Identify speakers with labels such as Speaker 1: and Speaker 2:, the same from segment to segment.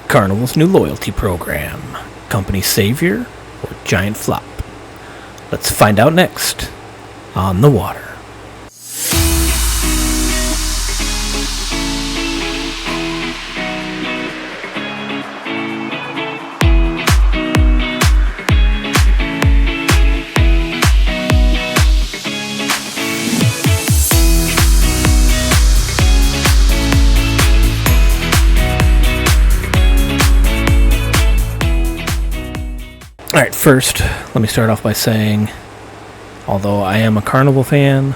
Speaker 1: Carnival's new loyalty program. Company savior or giant flop? Let's find out next on The Water. Alright, first, let me start off by saying, although I am a Carnival fan,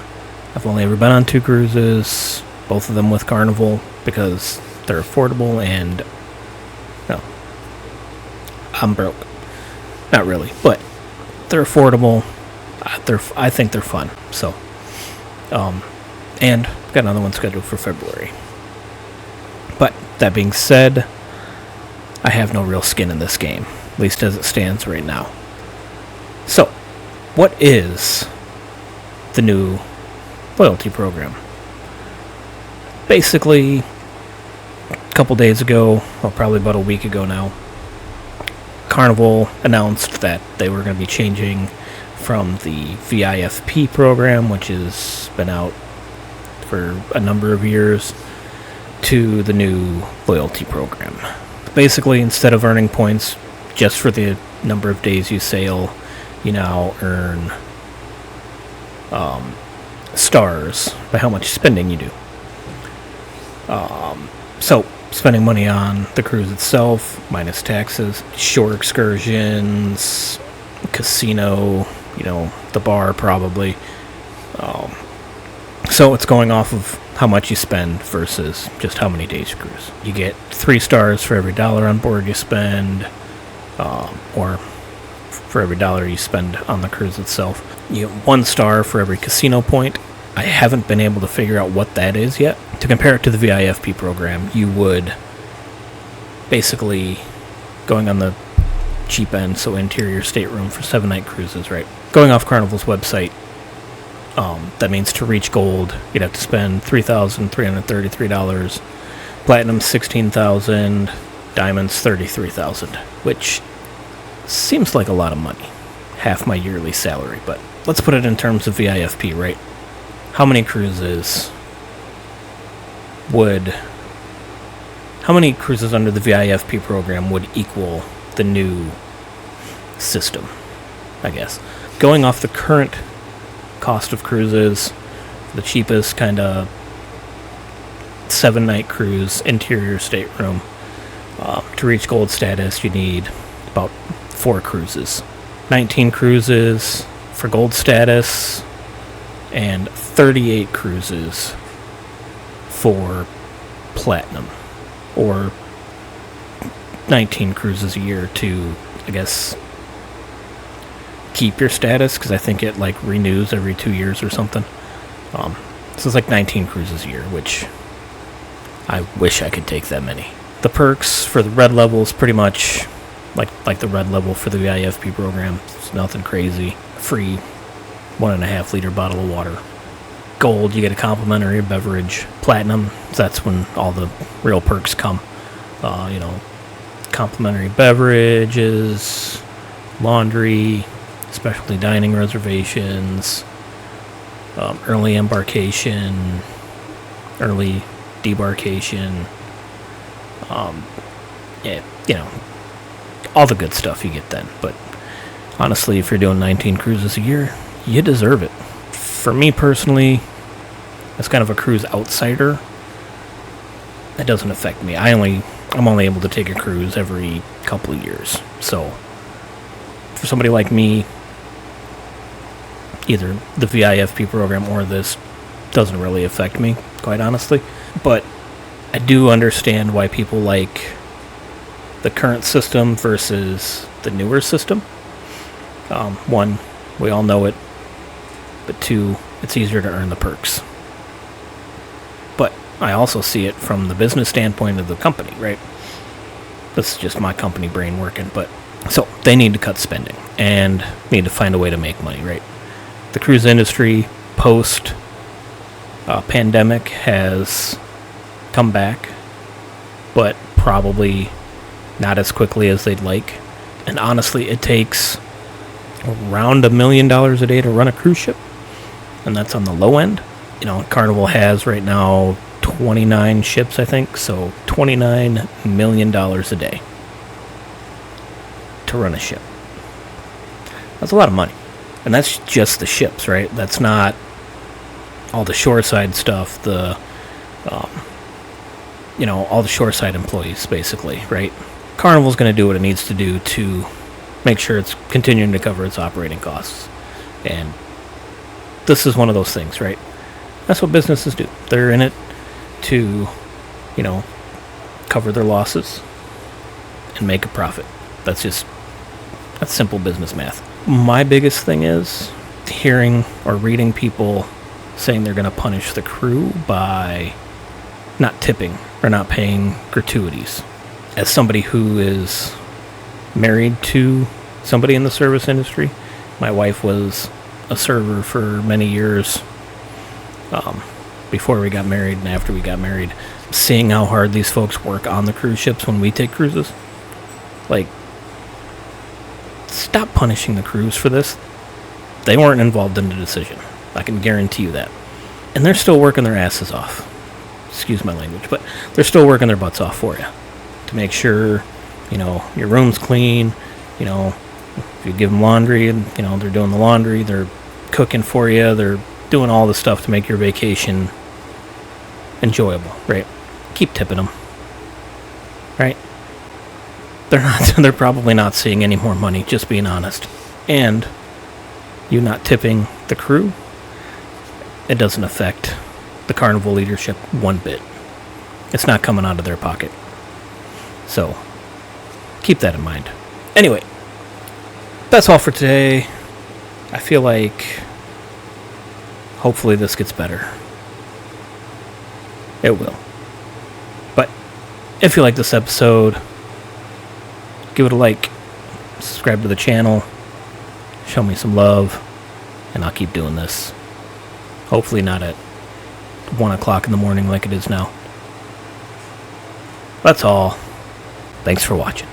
Speaker 1: I've only ever been on 2 cruises, both of them with Carnival, because they're affordable and, I'm broke. Not really, but they're affordable. I think they're fun, so, and got another one scheduled for February. But, that being said, I have no real skin in this game. At least as it stands right now. So, what is the new loyalty program? Basically, a couple days ago, well, probably about a week ago now, Carnival announced that they were going to be changing from the VIFP program, which has been out for a number of years, to the new loyalty program. Basically, instead of earning points just for the number of days you sail, you now earn stars by how much spending you do. So, spending money on the cruise itself, minus taxes, shore excursions, casino, the bar probably. So it's going off of how much you spend versus just how many days you cruise. You get 3 stars for every $1 on board you spend, or for every $1 you spend on the cruise itself. You get 1 star for every casino point. I haven't been able to figure out what that is yet. To compare it to the VIFP program, you would basically, going on the cheap end, so interior stateroom for 7-night cruises, right? Going off Carnival's website, that means to reach gold, you'd have to spend $3,333, platinum $16,000, diamonds $33,000, which seems like a lot of money. Half my yearly salary, but let's put it in terms of VIFP, right? How many cruises under the VIFP program would equal the new system, I guess? Going off the current cost of cruises, the cheapest kind of 7-night cruise, interior stateroom, to reach gold status, you need about 4 cruises. 19 cruises for gold status, and 38 cruises for platinum. Or 19 cruises a year to, I guess, keep your status, because I think it, renews every 2 years or something. So it's 19 cruises a year, which I wish I could take that many. The perks for the red level is pretty much like the red level for the VIFP program. It's nothing crazy. Free 1.5 liter bottle of water. Gold, you get a complimentary beverage. Platinum, that's when all the real perks come. Complimentary beverages, laundry, specialty dining reservations, early embarkation, early debarkation, all the good stuff you get then. But honestly, if you're doing 19 cruises a year, you deserve it. For me personally, as kind of a cruise outsider, that doesn't affect me. I'm only able to take a cruise every couple of years. So for somebody like me, either the VIFP program or this doesn't really affect me, quite honestly. But I do understand why people like the current system versus the newer system. 1, we all know it, but 2, it's easier to earn the perks. But I also see it from the business standpoint of the company, right? This is just my company brain working, but so they need to cut spending and need to find a way to make money, right? The cruise industry post pandemic has come back, but probably not as quickly as they'd like. And honestly, it takes around $1 million a day to run a cruise ship, and that's on the low end. Carnival has right now 29 ships, I think, so $29 million a day to run a ship. That's a lot of money. And that's just the ships, right? That's not all the shoreside stuff, all the shoreside employees, basically, right? Carnival's going to do what it needs to do to make sure it's continuing to cover its operating costs. And this is one of those things, right? That's what businesses do. They're in it to, cover their losses and make a profit. That's simple business math. My biggest thing is hearing or reading people saying they're going to punish the crew by not tipping or not paying gratuities. As somebody who is married to somebody in the service industry, my wife was a server for many years before we got married and after we got married. Seeing how hard these folks work on the cruise ships when we take cruises, stop punishing the crews for this. They weren't involved in the decision. I can guarantee you that. And they're still working their asses off. Excuse my language, but they're still working their butts off for you to make sure, your room's clean. If you give them laundry and, they're doing the laundry, they're cooking for you, they're doing all the stuff to make your vacation enjoyable, right? Keep tipping them, right? They're probably not seeing any more money, just being honest. And you not tipping the crew, it doesn't affect the Carnival leadership one bit. It's not coming out of their pocket. So, keep that in mind. Anyway, that's all for today. I feel like hopefully this gets better. It will. But if you like this episode, give it a like, subscribe to the channel, show me some love, and I'll keep doing this. Hopefully not at 1 o'clock in the morning like it is now. That's all. Thanks for watching.